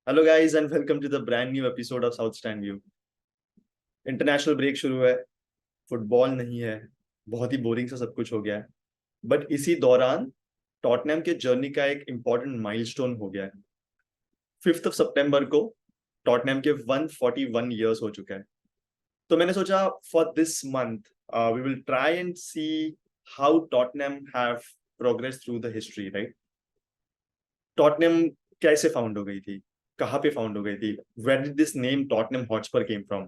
Hello guys and welcome to the brand new episode of South Stand View. International break शुरू है, football नहीं है, बहुत ही boring सा सब कुछ हो गया है। बट इसी दौरान टॉटनहम के जर्नी का एक इंपॉर्टेंट माइलस्टोन हो गया है। 5 सितंबर को टॉटनहम के 141 ईयर्स हो चुका है। तो मैंने सोचा for this month we will try and see how Tottenham have progress through the history, right. Tottenham कैसे फाउंड हो गई थी, कहाँ पे फाउंड हो गई थी, where did this name Tottenham Hotspur came from,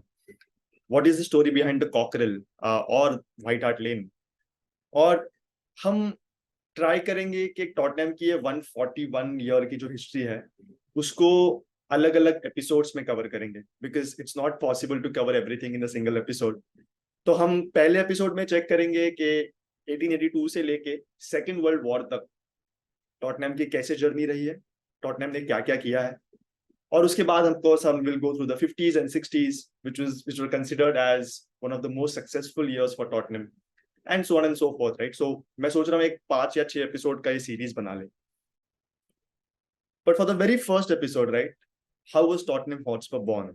what is the story behind the cockerel और व्हाइट हार्ट लेन। और हम ट्राई करेंगे कि टॉटनहम की ये 141 ईयर की जो हिस्ट्री है उसको अलग अलग एपिसोड्स में कवर करेंगे, because it's not possible to cover everything in a single episode. तो हम पहले एपिसोड में चेक करेंगे कि 1882 से लेके सेकेंड वर्ल्ड वॉर तक टॉटनहम की कैसे जर्नी रही है, टॉटनहम ने क्या क्या किया है। और उसके बाद हम कोर्स हम will go through the 50s and 60s which were considered as one of the most successful years for Tottenham and so on and so forth, right? So मैं सोच रहा हूँ एक 5 या 6 एपिसोड का ये सीरीज बना ले। But for the very first episode, right, how was Tottenham Hotspur born?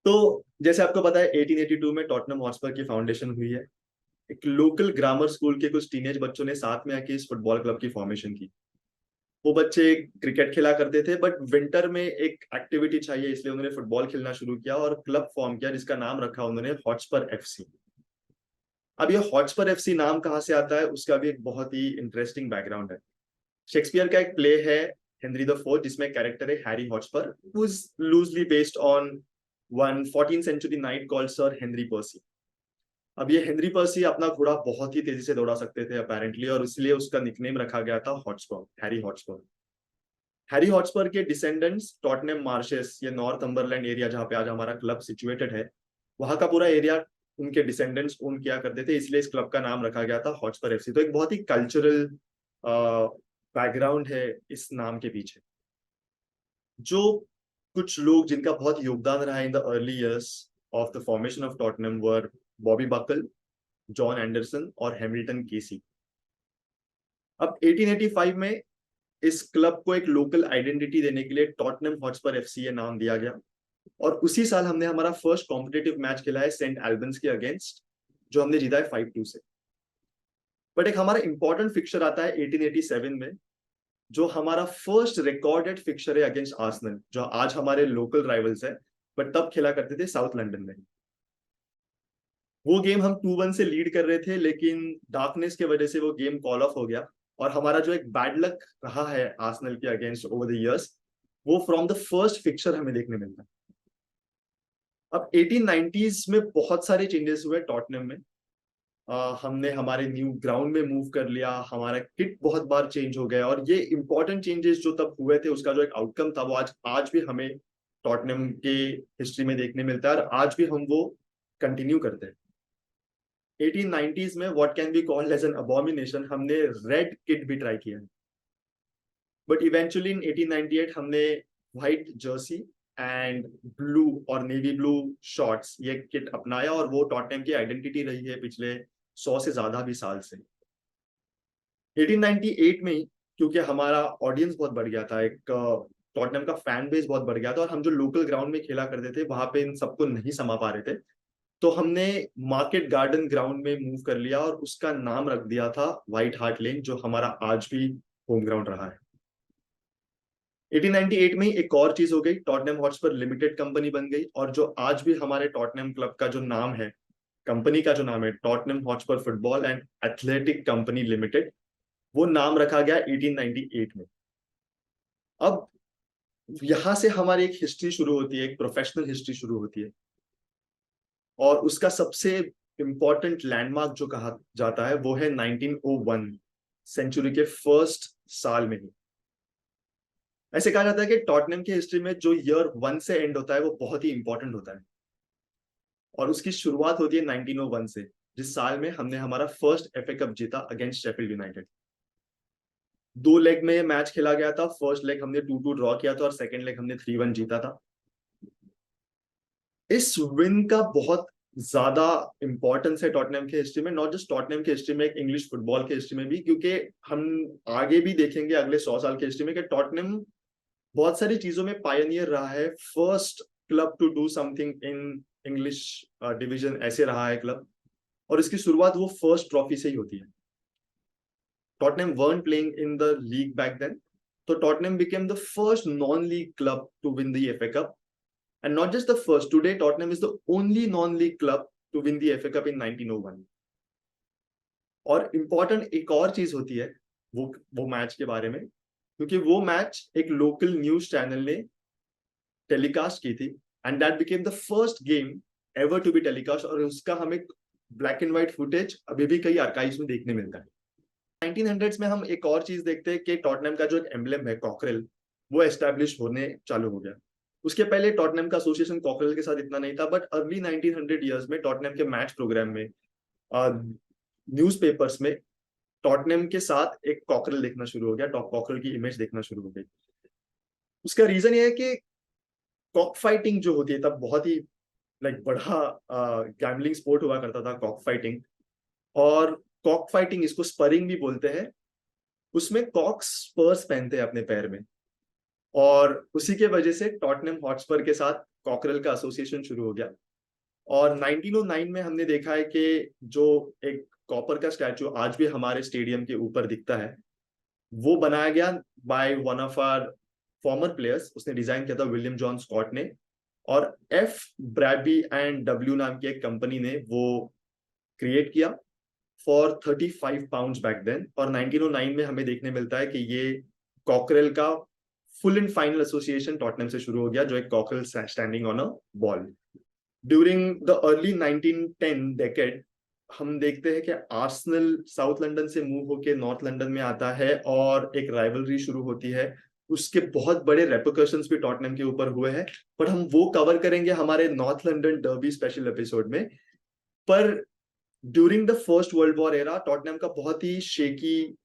तो जैसे आपको पता है 1882 में टॉटनहम हॉटस्पर की फाउंडेशन हुई है। एक लोकल ग्रामर स्कूल के कुछ टीनेज बच्चों ने साथ में आके इस फुटबॉल क्लब की फॉर्मेशन की। वो बच्चे क्रिकेट खेला करते थे बट विंटर में एक एक्टिविटी चाहिए, इसलिए उन्होंने फुटबॉल खेलना शुरू किया और क्लब फॉर्म किया जिसका नाम रखा उन्होंने हॉटस्पर एफसी। अब ये हॉटस्पर एफसी नाम कहाँ से आता है उसका भी एक बहुत ही इंटरेस्टिंग बैकग्राउंड है। शेक्सपियर का एक प्ले है हेनरी द फोर्थ जिसमें कैरेक्टर है Harry Hotspur, who is loosely based on one 14th century knight called Sir Henry Percy. अब ये हेनरी पर्सी अपना घोड़ा बहुत ही तेजी से दौड़ा सकते थे अपेरेंटली, और इसलिए उसका निकनेम रखा गया था Hotspur, Harry Hotspur. Harry Hotspur के डिसेंडेंट्स टॉटनहम मार्शेस, ये नॉर्थम्बरलैंड एरिया जहाँ पे आज हमारा क्लब सिचुएटेड है, वहां का पूरा एरिया उनके डिसेंडेंट्स ओन किया करते थे, इसलिए इस क्लब का नाम रखा गया था हॉटस्पर एफसी। तो एक बहुत ही कल्चरल बैकग्राउंड है इस नाम के पीछे। जो कुछ लोग जिनका बहुत योगदान रहा in the early years of the formation of Tottenham were Bobby Buckle, John Anderson और हैमिल्टन केसी। अब 1885 में इस क्लब को एक लोकल आइडेंटिटी देने के लिए टॉटनहम हॉटस्पर एफसी नाम दिया गया। और उसी साल हमने हमारा फर्स्ट कॉम्पिटेटिव मैच खेला है सेंट एल्बंस के अगेंस्ट, जो हमने जीता है 5-2 से। बट एक हमारा इंपॉर्टेंट फिक्चर आता है 1887 में, जो हमारा फर्स्ट रिकॉर्डेड फिक्चर है अगेंस्ट आर्सेनल, जो आज हमारे लोकल राइवल्स है, बट तब खेला करते थे साउथ लंदन में। वो गेम हम 2-1 से लीड कर रहे थे, लेकिन डार्कनेस की वजह से वो गेम कॉल ऑफ हो गया। और हमारा जो एक बैड लक रहा है आर्सेनल के अगेंस्ट ओवर द इयर्स, वो फ्रॉम द फर्स्ट फिक्चर हमें देखने मिलता है। अब 1890s में बहुत सारे चेंजेस हुए टॉटनहम में। हमने हमारे न्यू ग्राउंड में मूव कर लिया, हमारा किट बहुत बार चेंज हो गया, और ये इंपॉर्टेंट चेंजेस जो तब हुए थे उसका जो एक आउटकम था वो आज आज भी हमें टॉटनहम के हिस्ट्री में देखने मिलता है, और आज भी हम वो कंटिन्यू करते हैं। 1890s में what can be called as an abomination, हमने रेड किट भी ट्राई किया है। बट इवेंचुअली इन 1898 हमने व्हाइट जर्सी एंड ब्लू और नेवी ब्लू शॉर्ट्स ये किट अपनाया, और वो टॉटनहम की आइडेंटिटी रही है पिछले 100 से ज्यादा भी साल से। 1898 में ही, क्योंकि हमारा ऑडियंस बहुत बढ़ गया था, एक टॉटनहम का फैन बेस बहुत बढ़ गया था, और हम जो लोकल ग्राउंड में खेला करते थे वहां पे इन सबको नहीं समा पा रहे थे, तो हमने मार्केट गार्डन ग्राउंड में मूव कर लिया और उसका नाम रख दिया था व्हाइट हार्ट लेन, जो हमारा आज भी होम ग्राउंड रहा है। 1898 में ही एक और चीज हो गई, टॉटनहम हॉटस्पर लिमिटेड कंपनी बन गई, और जो आज भी हमारे टॉटनहम क्लब का जो नाम है, कंपनी का जो नाम है Tottenham Hotspur football and athletic company limited, वो नाम रखा गया 1898 में। अब यहां से हमारी एक हिस्ट्री शुरू होती है, एक प्रोफेशनल हिस्ट्री शुरू होती है, और उसका सबसे इंपॉर्टेंट लैंडमार्क जो कहा जाता है वो है 1901, सेंचुरी के फर्स्ट साल में ही। ऐसे कहा जाता है कि टॉटनहम की हिस्ट्री में जो ईयर 1 से एंड होता है वो बहुत ही इंपॉर्टेंट होता है। और उसकी शुरुआत होती है 1901 से, जिस साल में हमने हमारा फर्स्ट एफए कप जीता अगेंस्ट शेफील्ड यूनाइटेड। 2 लेग में ये मैच खेला गया था। फर्स्ट लेग हमने 2-2 ड्रॉ किया था और सेकंड लेग हमने 3-1 जीता था। इस विन का बहुत ज्यादा इंपॉर्टेंस है टॉटनहम के हिस्ट्री में, नॉट जस्ट टॉटनहम के हिस्ट्री में, एक इंग्लिश फुटबॉल के हिस्ट्री में भी, क्योंकि हम आगे भी देखेंगे अगले 100 साल के हिस्ट्री में कि टॉटनहम बहुत सारी चीजों में पायनियर रहा है। First club to do something in English division ऐसे रहा है क्लब, और इसकी शुरुआत वो फर्स्ट ट्रॉफी से ही होती है। Tottenham weren't playing in the league back then, so Tottenham became the first non-league club to win the FA Cup, and not just the first. Today, Tottenham is the only non-league club to win the FA Cup in 1901. और important एक और चीज होती है वो match के बारे में, क्योंकि वो मैच एक लोकल न्यूज चैनल ने टेलीकास्ट की थी, and that became the first game ever to be telecast, और उसका हमें ब्लैक एंड व्हाइट फुटेज अभी भी कई आर्काइव्स में देखने मिलता है। 1900s में हम एक और चीज देखते हैं कि टॉटनहम का जो एक एम्बलम है कॉकरेल, वो एस्टैब्लिश होने चालू हो गया। उसके पहले टॉटनहम का एसोसिएशन कॉकरेल के साथ इतना नहीं था, बट अर्ली 1900 ईयर्स में टॉटनहम के मैच प्रोग्राम में, न्यूज़पेपर्स में टॉटनहम के साथ एक कॉकरेल देखना शुरू हो गया, कॉकरेल की इमेज देखना शुरू हो गई। उसका रीजन ये है कि कॉक फाइटिंग जो होती है तब बहुत ही बड़ा गैम्बलिंग स्पोर्ट हुआ करता था कॉक फाइटिंग, और कॉक फाइटिंग, इसको स्परिंग भी बोलते हैं, उसमें कॉक्स स्पर्स पहनते हैं अपने पैर में, और उसी के वजह से टॉटनहम हॉटस्पर के साथ कॉकरेल का एसोसिएशन शुरू हो गया। और 1909 में हमने देखा है कि जो एक कॉपर का स्टैचू आज भी हमारे स्टेडियम के ऊपर दिखता है, वो बनाया गया by one of our former players. उसने डिजाइन किया था विलियम जॉन स्कॉट ने, और एफ ब्रैबी एंड डब्ल्यू नाम की एक कंपनी ने वो क्रिएट किया फॉर 35 पाउंड्स बैक देन। और 1909 में हमें देखने मिलता है कि ये कॉकरेल का full and final association Tottenham से शुरू हो गया, जो एक cockerel standing on a ball. During the early 1910 decade हम देखते हैं कि आर्सेनल साउथ लंदन से मूव होकर नॉर्थ लंदन में आता है और एक राइवलरी शुरू होती है। उसके बहुत बड़े रेपरकशंस भी टॉटनहम के ऊपर हुए हैं, पर हम वो कवर करेंगे हमारे north London derby special episode में। पर during the first world war era Tottenham का बहुत ही शेकी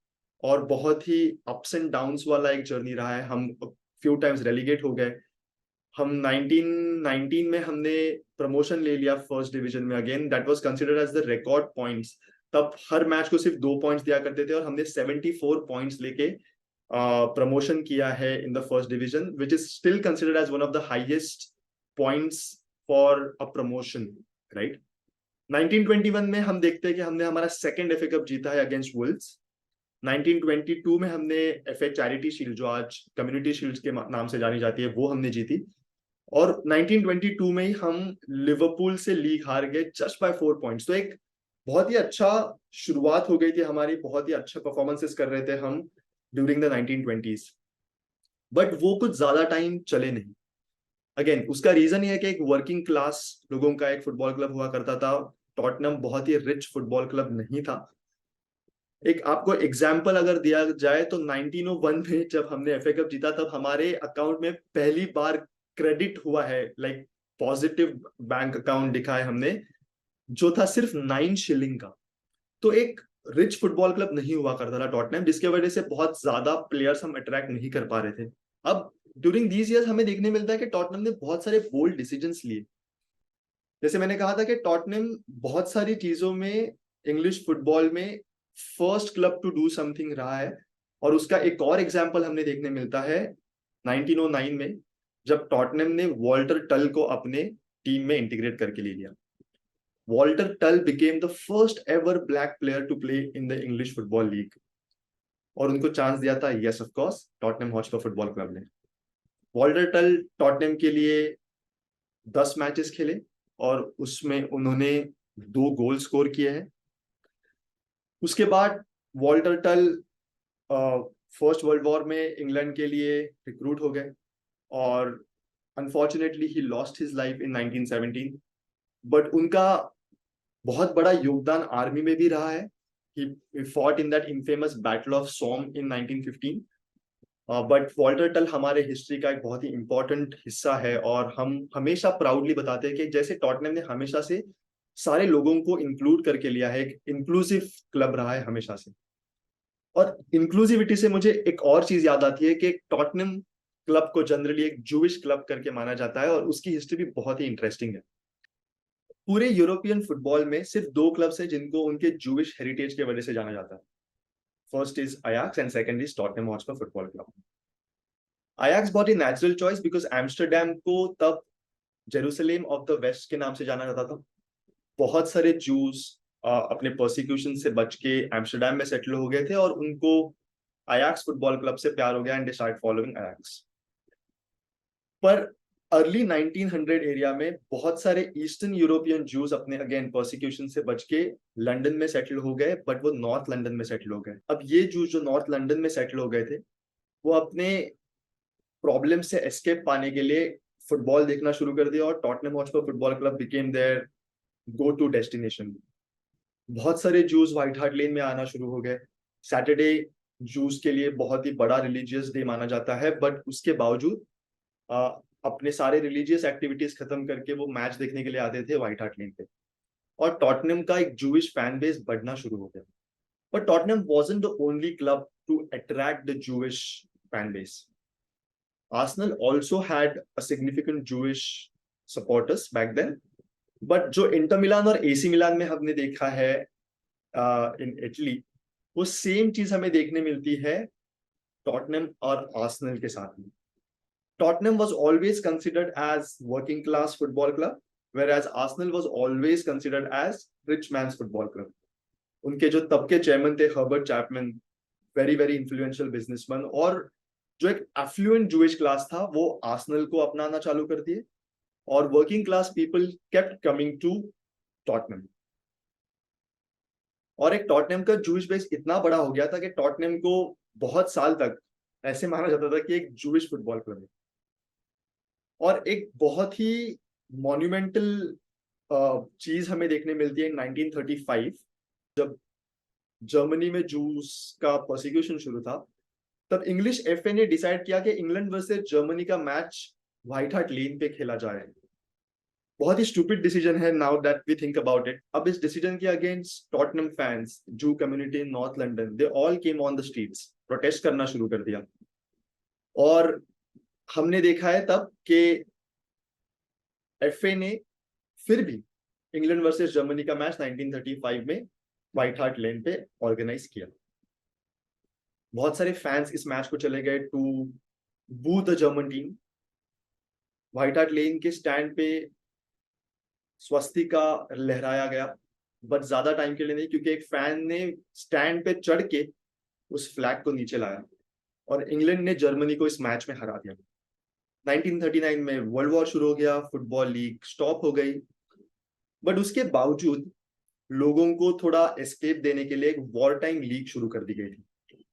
और बहुत ही अप्स एंड डाउन्स वाला एक जर्नी रहा है। हम फ्यू टाइम्स रेलीगेट हो गए। हम 1919 में हमने प्रमोशन ले लिया फर्स्ट डिवीजन में, again that was considered as the record points. तब हर मैच को सिर्फ 2 पॉइंट्स दिया करते थे, और हमने 74 पॉइंट्स लेके प्रमोशन किया है in the first division, which is still considered as one of the highest points for a promotion, right. 1921 में हम देखते हैं कि हमने हमारा सेकंड एफए कप जीता है अगेंस्ट वुल्व्स। 1922 में हमने एफए चैरिटी शील्ड, जो आज कम्युनिटी शील्ड के नाम से जानी जाती है, वो हमने जीती। और 1922 में ही हम लिवरपूल से लीग हार गए जस्ट बाय 4 पॉइंट्स। तो एक बहुत ही अच्छा शुरुआत हो गई थी हमारी, बहुत ही अच्छा परफॉर्मेंसेस कर रहे थे हम ड्यूरिंग द 1920s, बट वो कुछ ज्यादा टाइम चले नहीं। अगेन उसका रीजन ये है कि एक वर्किंग क्लास लोगों का एक फुटबॉल क्लब हुआ करता था। टॉटनहम बहुत ही रिच फुटबॉल क्लब नहीं था। एक आपको एग्जाम्पल अगर दिया जाए तो 1901 में जब हमने एफए कप जीता, तब हमारे अकाउंट में पहली बार क्रेडिट हुआ है, पॉजिटिव बैंक अकाउंट दिखा है हमने, जो था सिर्फ 9 शिलिंग का। तो एक रिच फुटबॉल क्लब नहीं हुआ करता था टॉटनहम, जिसके वजह से बहुत ज्यादा प्लेयर्स हम अट्रैक्ट नहीं कर पा रहे थे। अब ड्यूरिंग दीज ईयर्स हमें देखने मिलता है कि टॉटनहम ने बहुत सारे बोल्ड डिसीजंस लिए। जैसे मैंने कहा था कि टॉटनहम बहुत सारी चीजों में इंग्लिश फुटबॉल में first club to do something रहा है, और उसका एक और एग्जांपल हमने देखने मिलता है 1909 में, जब टॉटनहम ने वॉल्टर टल को अपने टीम में इंटीग्रेट करके ले लिया। Walter Tull became the first ever black player to play in the English football league, और उनको चांस दिया था, yes of course, Tottenham Hotspur football club ने। वॉल्टर टल टॉटनहम के लिए 10 मैचेस खेले और उसमें उन्होंने 2 गोल स्कोर किए हैं। उसके बाद वॉल्टर टल फर्स्ट वर्ल्ड वॉर में इंग्लैंड के लिए रिक्रूट हो गए, और unfortunately he lost his life in 1917। But उनका बहुत बड़ा योगदान आर्मी में भी रहा है। He fought in that infamous Battle of Somme in 1915, but Walter टल हमारे हिस्ट्री का एक बहुत ही इंपॉर्टेंट हिस्सा है, और हम हमेशा प्राउडली बताते हैं कि जैसे टॉटनहम ने हमेशा से सारे लोगों को इंक्लूड करके लिया है, एक इंक्लूसिव क्लब रहा है हमेशा से। और इंक्लूसिविटी से मुझे एक और चीज याद आती है कि टॉटनहम क्लब को जनरली एक जूविश क्लब करके माना जाता है, और उसकी हिस्ट्री भी बहुत ही इंटरेस्टिंग है। पूरे यूरोपियन फुटबॉल में सिर्फ दो क्लब्स हैं जिनको उनके जूविश हेरिटेज की वजह से जाना जाता है। First is Ajax and second is Tottenham Hotspur football club. Ajax बहुत ही नेचुरल चॉइस, बिकॉज एम्स्टरडैम को तब जेरूसलेम ऑफ द वेस्ट के नाम से जाना जाता था। बहुत सारे जूस अपने प्रोसिक्यूशन से बच के एम्स्टरडैम में सेटल हो गए थे, और उनको अयाक्स फुटबॉल क्लब से प्यार हो गया एंड दे स्टार्ट फॉलोइंग अयाक्स। पर अर्ली 1900 एरिया में बहुत सारे ईस्टर्न यूरोपियन जूस अपने अगेन प्रोसिक्यूशन से बच के लंदन में सेटल हो गए, बट वो नॉर्थ लंदन में सेटल हो गए। अब ये जूस जो नॉर्थ लंदन में सेटल हो गए थे, वो अपने प्रॉब्लम से एस्केप पाने के लिए फुटबॉल देखना शुरू कर दिया, और Tottenham Hotspur football club became their go to destination. बहुत सारे जूस व्हाइट हार्ट लेन में आना शुरू हो गए। सैटरडे जूस के लिए बहुत ही बड़ा रिलीजियस डे माना जाता है, बट उसके बावजूद अपने सारे रिलीजियस एक्टिविटीज खत्म करके वो मैच देखने के लिए आते थे व्हाइट हार्ट लेन पे, और टॉटनहम का एक जूविश फैन बेस बढ़ना शुरू हो गया। But Tottenham wasn't the only club to attract the Jewish fan base. Arsenal also had a significant Jewish supporters back then, but जो इंटर मिलान और एसी मिलान में हमने देखा है इन इटली, वो सेम चीज हमें देखने मिलती है टॉटनहम और आर्सेनल के साथ में। Tottenham was always considered as working class football club, whereas Arsenal was always considered as rich man's football club. उनके जो तब के चेयरमैन थे Herbert Chapman, very very influential businessman, और जो एक एफ्लुएंट जूइश क्लास था वो आर्सेनल को अपनाना चालू कर दिए, और working class people kept coming to Tottenham. और एक टॉटनहम का जूइश बेस इतना बड़ा हो गया था कि टॉटनहम को बहुत साल तक ऐसे माना जाता था कि एक जूइश फुटबॉल क्लब है। और एक बहुत ही मॉन्यूमेंटल चीज हमें देखने मिलती है 1935, जब जर्मनी में जूस का प्रोसिक्यूशन शुरू था। तब इंग्लिश एफए ने डिसाइड किया कि इंग्लैंड वर्सेस जर्मनी का मैच व्हाइट हार्ट लेन पे खेला जाए। बहुत ही स्टूपिड डिसीजन है now that we think about it. अब इस डिसीजन के against Tottenham fans, Jew community in North London, they all came on the streets, protest करना शुरू कर दिया। और हमने देखा है तब कि एफए ने फिर भी इंग्लैंड वर्सेस जर्मनी का मैच 1935 में व्हाइट हार्ट लेन पे ऑर्गेनाइज किया। बहुत सारे फैंस इस मैच को चले गए to boo the German team. White Hart Lane के स्टैंड पे स्वस्तिका लहराया गया, बट ज्यादा टाइम के लिए नहीं, क्योंकि एक फैन ने स्टैंड पे चढ़ के उस फ्लैग को नीचे लाया, और इंग्लैंड ने जर्मनी को इस मैच में हरा दिया। 1939 में वर्ल्ड वॉर शुरू हो गया, फुटबॉल लीग स्टॉप हो गई, बट उसके बावजूद लोगों को थोड़ा एस्केप देने के लिए एक वॉर टाइम लीग शुरू कर दी गई थी।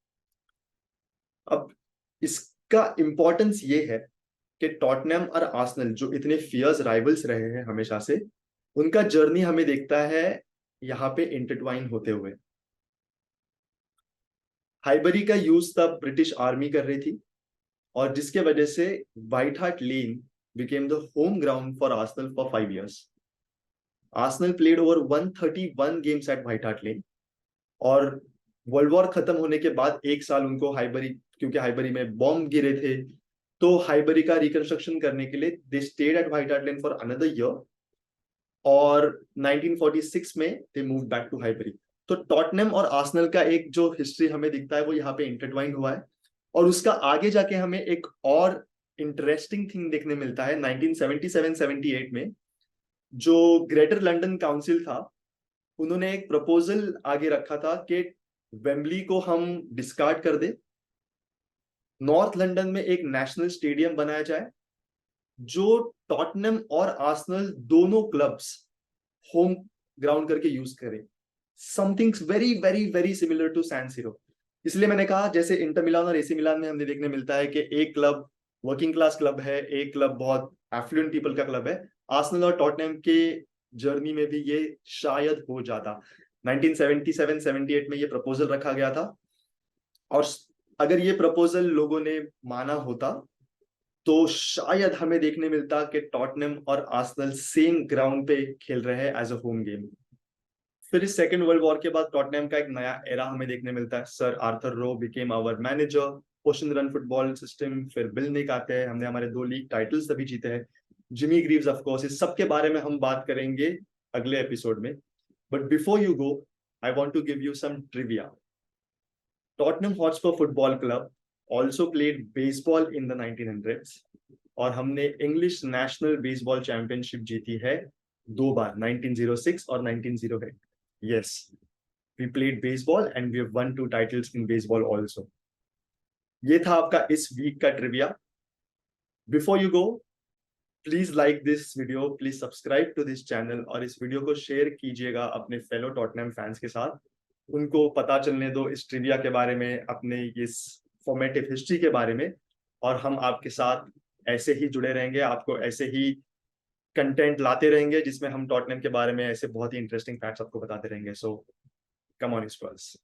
अब इसका इंपॉर्टेंस ये है कि टॉटनहम और आर्सेनल जो इतने फियर्स राइवल्स रहे हैं हमेशा से, उनका जर्नी हमें देखता है यहाँ पे इंटरट्वाइन होते हुए। हाइबरी का यूज तब ब्रिटिश आर्मी कर रही थी, और जिसके वजह से White Hart Lane became the home ground for Arsenal for 5 years. Arsenal played over 131 games at White Hart Lane, और वर्ल्ड वॉर खत्म होने के बाद एक साल उनको हाइबरी, क्योंकि हाइबरी में बॉम्ब गिरे थे, तो हाइबरी का रिकंस्ट्रक्शन करने के लिए they stayed at White Hart lane for another year, और 1946 में दे मूव बैक टू हाइबरी। तो टॉटनहम और आर्सेनल का एक जो हिस्ट्री हमें दिखता है वो यहाँ पे इंटरट्वाइन हुआ है, और उसका आगे जाके हमें एक और इंटरेस्टिंग थिंग देखने मिलता है 1977-78 में। जो ग्रेटर लंदन काउंसिल था, उन्होंने एक प्रपोजल आगे रखा था कि वेम्बली को हम डिस्कार्ड कर दे, नॉर्थ लंदन में एक नेशनल स्टेडियम बनाया जाए जो टॉटनहम और आर्सेनल दोनों क्लब्स होम ग्राउंड करके यूज करें, something very very very similar to San Siro. इसलिए मैंने कहा जैसे इंटर मिलान और एसी मिलान में हमें देखने मिलता है कि एक क्लब वर्किंग क्लास क्लब है, एक क्लब बहुत एफ्लुएंट पीपल का क्लब है, आर्सेनल और टॉटनहम के जर्नी में भी ये शायद हो जाता। 1977-78 में ये प्रपोजल रखा गया था, और अगर ये प्रपोजल लोगों ने माना होता तो शायद हमें देखने मिलता कि टॉटनहम और आर्सेनल सेम ग्राउंड पे खेल रहे हैं एज अ होम गेम। फिर इस सेकेंड वर्ल्ड वॉर के बाद टॉटनहम का एक नया एरा हमें देखने मिलता है। Sir Arthur Rowe became our manager, ओशन रन फुटबॉल सिस्टम, फिर बिल निक आते हैं, हमने हमारे 2 लीग टाइटल्स तभी जीते हैं, जिमी ग्रीव्स ऑफ कोर्स। इस सब के बारे में हम बात करेंगे अगले एपिसोड में। But before you go, I want to give you some trivia. Tottenham Hotspur football club also played baseball in the 1900s, और हमने इंग्लिश नेशनल बेसबॉल चैंपियनशिप जीती है 2 बार, 1906 और 1908। Yes, we played baseball and we have won 2 titles in baseball also. ये था आपका इस week का trivia. Before you go, please like this video, please subscribe to this channel, और इस वीडियो को शेयर कीजिएगा अपने फेलो टॉटनहम फैंस के साथ। उनको पता चलने दो इस ट्रिविया के बारे में, अपने इस फॉर्मेटिव हिस्ट्री के बारे में, और हम आपके साथ ऐसे ही जुड़े रहेंगे, आपको ऐसे ही कंटेंट लाते रहेंगे जिसमें हम टॉटनहम के बारे में ऐसे बहुत ही इंटरेस्टिंग फैक्ट्स आपको बताते रहेंगे। सो कम ऑन स्पर्स।